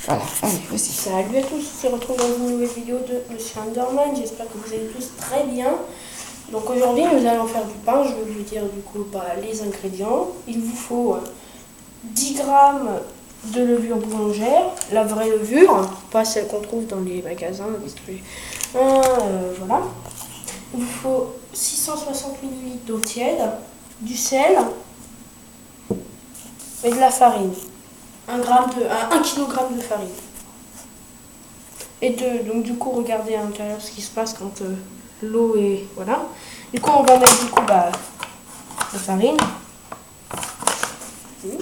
Voilà, allez, vas-y. Salut à tous, on se retrouve dans une nouvelle vidéo de Monsieur Underman. J'espère que vous allez tous très bien. Donc aujourd'hui, nous allons faire du pain. Je vais vous dire du coup les ingrédients. Il vous faut 10 grammes de levure boulangère, la vraie levure, pas celle qu'on trouve dans les magasins. Voilà. Il vous faut 660 ml d'eau tiède, du sel et de la farine. 1 kg de farine. Et donc du coup, regardez à l'intérieur ce qui se passe quand l'eau est... Voilà. Du coup, on va mettre du coup la farine. Et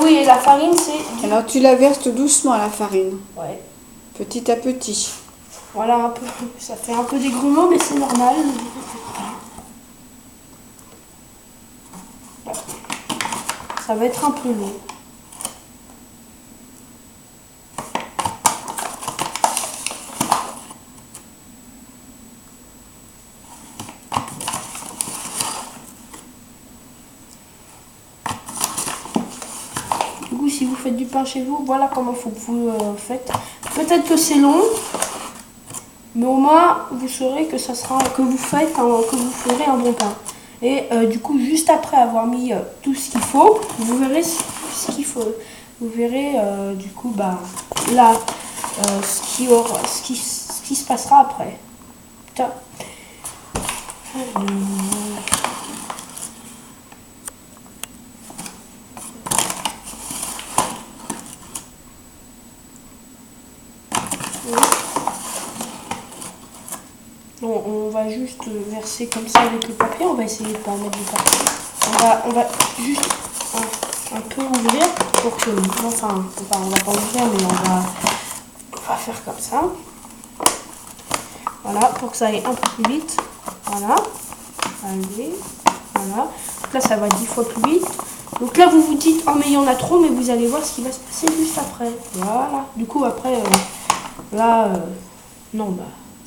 oui, et la farine, c'est... Alors tu la verses doucement la farine. Ouais. Petit à petit. Voilà, un peu, ça fait un peu des grumeaux, mais c'est normal. Ça va être un peu long. Du coup, si vous faites du pain chez vous, voilà comment vous faites. Peut-être que c'est long, mais au moins vous saurez que ça sera que vous ferez un bon pain. Et du coup, juste après avoir mis tout ce qu'il faut, vous verrez ce qu'il faut. Vous verrez du coup là ce qui se passera après. Putain. On va juste verser comme ça avec le papier. On va essayer de pas mettre du papier. On va juste un peu ouvrir pour que... Enfin, on va pas ouvrir, mais on va faire comme ça. Voilà, pour que ça aille un peu plus vite. Voilà. Allez. Voilà. Donc là, ça va 10 fois plus vite. Donc là, vous vous dites, oh mais il y en a trop, mais vous allez voir ce qui va se passer juste après. Voilà. Du coup, après, non,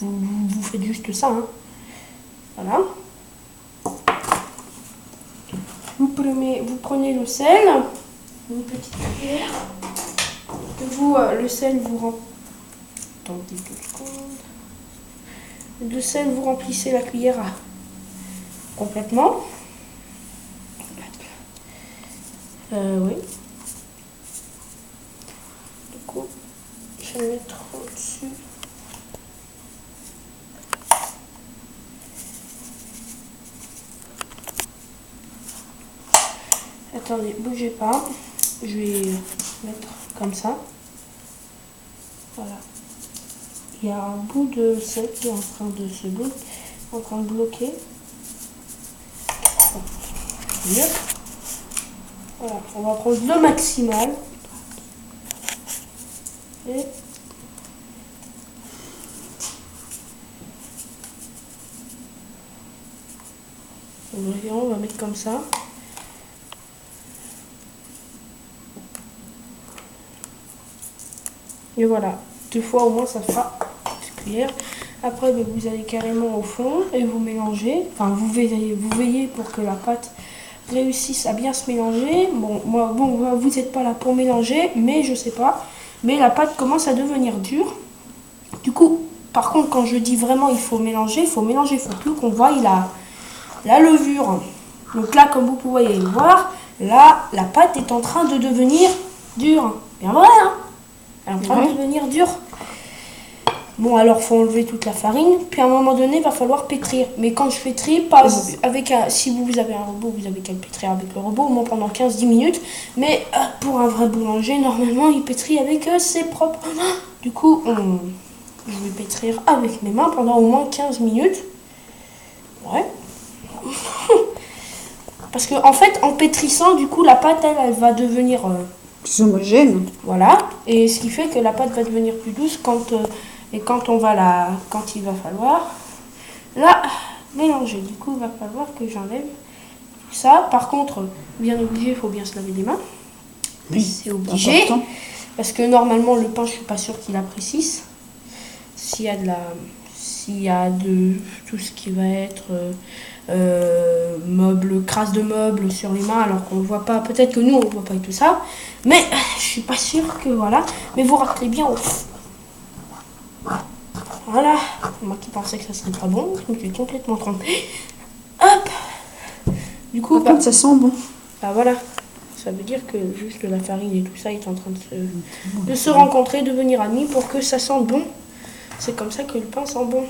vous faites juste ça. Hein. Voilà. Vous prenez le sel, une petite cuillère. Le sel vous rend... Attendez 2 secondes. Le sel, vous remplissez la cuillère complètement. Oui. Du coup, je vais mettre au-dessus. Attendez, bougez pas. Je vais mettre comme ça. Voilà. Il y a un bout de sel qui est en train de bloquer. Mieux. Voilà, on va prendre le maximal. Et on va mettre comme ça. Et voilà, 2 fois au moins ça fera une cuillère. Après vous allez carrément au fond et vous mélangez. Enfin vous veillez pour que la pâte réussisse à bien se mélanger. Vous n'êtes pas là pour mélanger, mais je sais pas. Mais la pâte commence à devenir dure. Du coup, par contre, quand je dis vraiment il faut mélanger, il faut plus qu'on voie la levure. Donc là, comme vous pouvez le voir, là, la pâte est en train de devenir dure. Bien vrai, hein? Elle est en train de devenir dure. Bon, alors faut enlever toute la farine, puis à un moment donné, il va falloir pétrir. Mais quand je pétris, pas avec si vous avez un robot, vous avez qu'à le pétrir avec le robot, au moins pendant 15-10 minutes. Mais pour un vrai boulanger, normalement, il pétrit avec ses propres mains. Du coup, je vais pétrir avec mes mains pendant au moins 15 minutes. Ouais. Parce que en fait, en pétrissant, du coup, la pâte, elle va devenir... plus homogène. Voilà. Et ce qui fait que la pâte va devenir plus douce quand il va falloir la mélanger. Du coup, il va falloir que j'enlève tout ça. Par contre, bien obligé, il faut bien se laver les mains. Oui, c'est obligé. Important. Parce que normalement, le pain, je suis pas sûre qu'il apprécie. S'il y a de tout ce qui va être meubles, crasse de meubles sur les mains alors qu'on ne voit pas. Peut-être que nous on ne voit pas et tout ça. Mais je suis pas sûre que voilà. Mais vous raclez bien au fond. Voilà. Moi qui pensais que ça serait pas bon, je me suis complètement trompée. Hop. Du coup, Par contre, ça sent bon. bah voilà. Ça veut dire que juste la farine et tout ça est en train de se rencontrer, devenir amis pour que ça sente bon. C'est comme ça que le pain sent bon.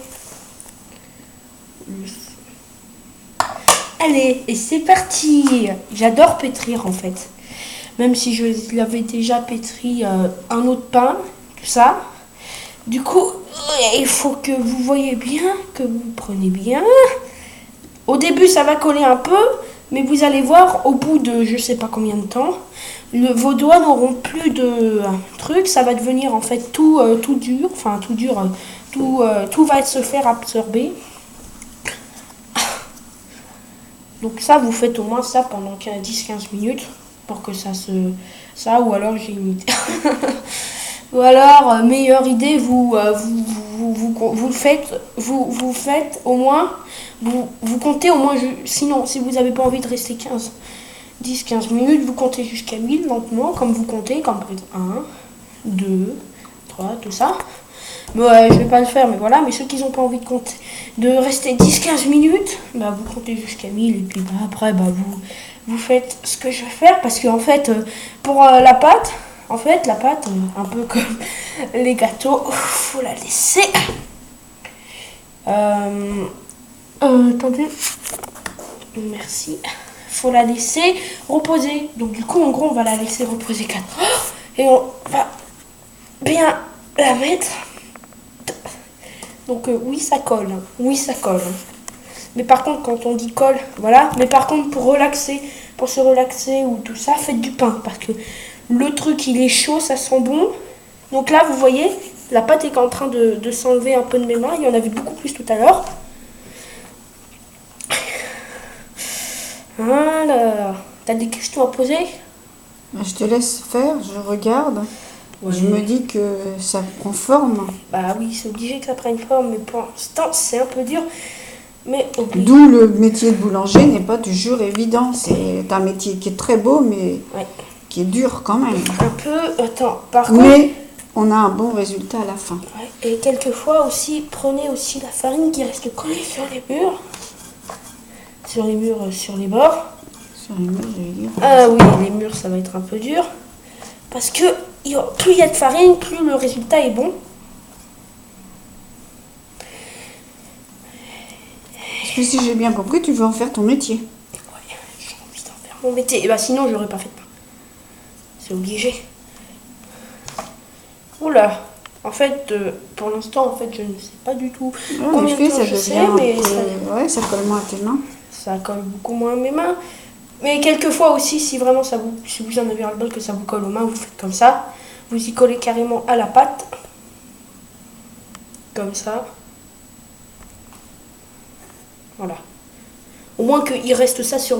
Allez, et c'est parti. J'adore pétrir en fait. Même si je l'avais déjà pétri un autre pain, tout ça. Du coup, il faut que vous voyez bien, que vous preniez bien. Au début, ça va coller un peu, mais vous allez voir, au bout de je sais pas combien de temps, vos doigts n'auront plus de trucs. Ça va devenir en fait tout dur, enfin tout dur, tout va se faire absorber. Donc ça, vous faites au moins ça pendant 10-15 minutes pour que ça, ou alors j'ai une idée. Ou alors, meilleure idée, vous faites au moins, vous comptez au moins, sinon, si vous n'avez pas envie de rester 10-15 minutes, vous comptez jusqu'à 1000 lentement, comme vous comptez, comme par exemple 1, 2, 3, tout ça. Mais je vais pas le faire, mais voilà. Mais ceux qui n'ont pas envie de compter, de rester 10-15 minutes, bah, vous comptez jusqu'à 1000 et puis bah, après, bah, vous faites ce que je vais faire. Parce que en fait, pour la pâte, un peu comme les gâteaux, faut la laisser. Attendez. Merci. Faut la laisser reposer. Donc du coup, en gros, on va la laisser reposer 4 heures. Et on va bien la mettre. Donc oui, ça colle. Oui, ça colle. Mais par contre, quand on dit colle, voilà. Mais par contre, pour se relaxer ou tout ça, faites du pain. Parce que le truc, il est chaud, ça sent bon. Donc là, vous voyez, la pâte est en train de s'enlever un peu de mes mains. Il y en avait beaucoup plus tout à l'heure. Voilà. T'as des questions à poser? Je te laisse faire, je regarde. Ouais. Je me dis que ça prend forme. Bah oui, c'est obligé que ça prenne forme, mais pour l'instant, c'est un peu dur. Mais obligé. D'où le métier de boulanger n'est pas toujours évident. C'est un métier qui est très beau, mais Ouais. qui est dur quand même. Un peu. Attends, par contre. Mais on a un bon résultat à la fin. Ouais, et quelquefois aussi, prenez aussi la farine qui reste collée sur les murs. Sur les murs, sur les bords. Sur les murs, je vais dire. Ah oui, les murs, ça va être un peu dur. Parce que plus il y a de farine, plus le résultat est bon. Parce que si j'ai bien compris, tu veux en faire ton métier. Ouais, j'ai envie d'en faire mon métier. Et bah sinon, j'aurais pas fait de pain. C'est obligé. Oula. En fait, pour l'instant, en fait, je ne sais pas du tout Ouais, en combien de effet, temps ça je devient sais, un mais peu... Ouais, ça colle moins à tes mains. ça colle beaucoup moins à mes mains. Mais quelquefois aussi, si vraiment si vous en avez un bol que ça vous colle aux mains, vous faites comme ça. Vous y collez carrément à la pâte. Comme ça. Voilà. Au moins qu'il reste ça sur